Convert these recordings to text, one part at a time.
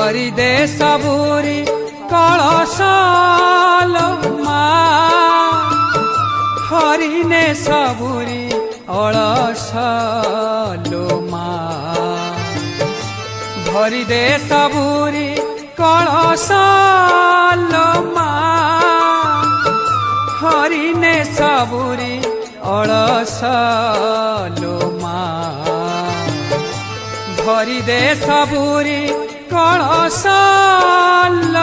भरी दे सबुरी कलशाल माँ हरिने सबुरी अलशालो माँ भरी दे सबुरी कलशाल माँ हरिने सबुरी अलशालो माँ भरी दे सबुरी कलशाल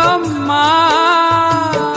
माँ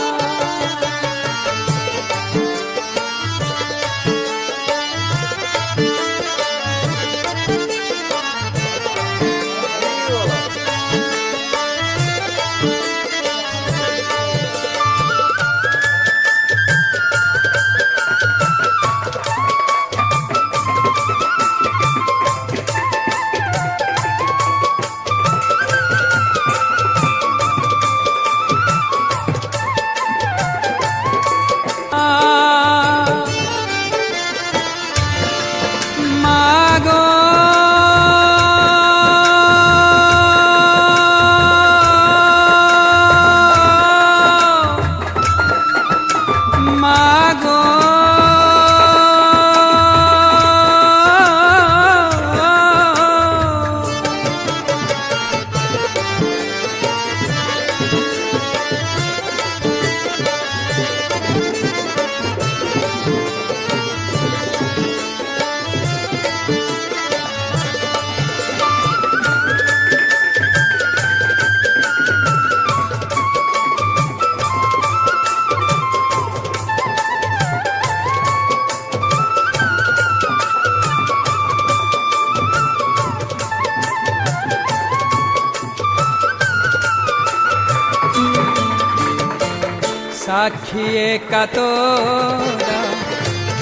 साखिए का तोरा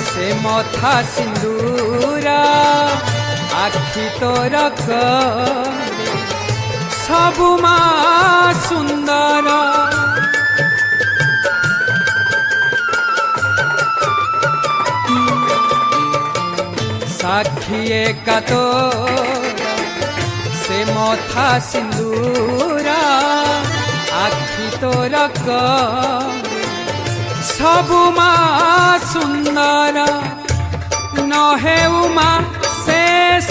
से मथा सिंदूरा आखि तोर सबु माँ सुंदर साखिए का तोरा से मथा सिंदूरा आखि तोर सबु माँ सुंदर नहे उमा शेष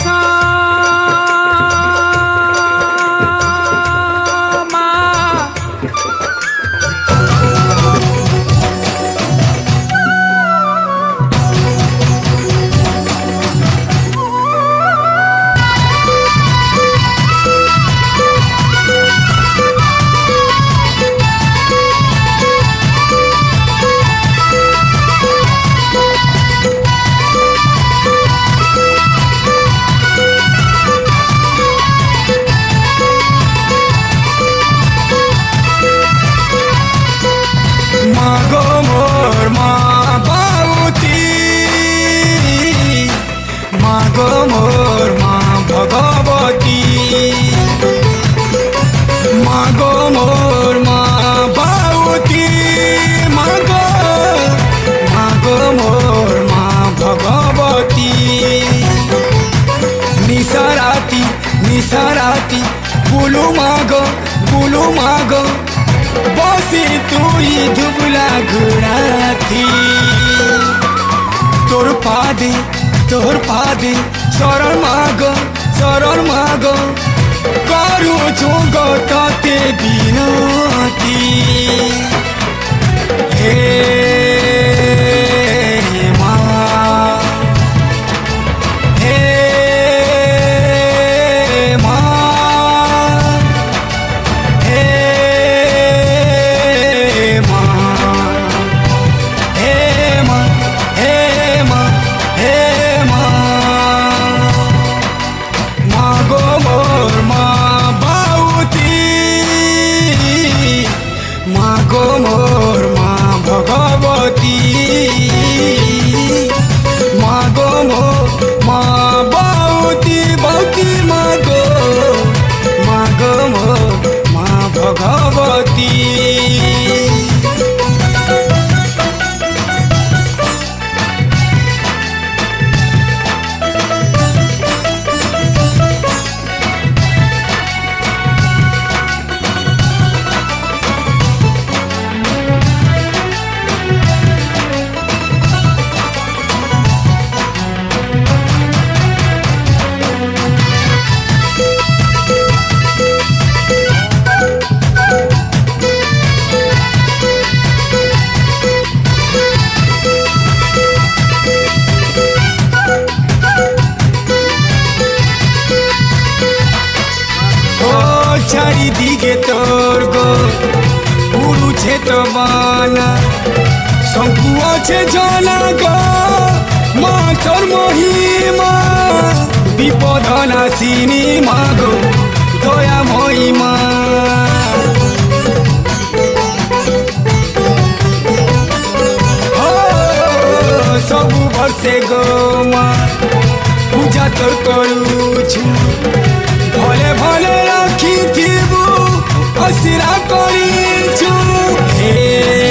मोर माँ भगवती मागो मोर माँ बाउती मागो मोर माँ भगवती निसाराती निसाराती बुलु मागो बसी तुई धुबुला घुराती तोर पादे शरण मागो करू छुगो तते बिनती हे माँ हे माँ हे माँ हे माँ हे माँ हे मागो मोर माँ बाउती मागो मोर माँ भगवती मागो मोर माँ बाउती मागो मोर माँ भगवती দিয়ে তোর গো উড়ুছে তো বানা শঙ্কু আছে জানা গো মা তোর মহিমা বিপদ নাসিনী মা গো দয়া মহিমা ସବୁ ବର୍ଷେ ଗୋ ମା ପୂଜା ତୋର କରୁଛୁ ଭଲେ ଭଲେ ରଖିଥିବୁ ଅସିରା କରିଛୁ ହେ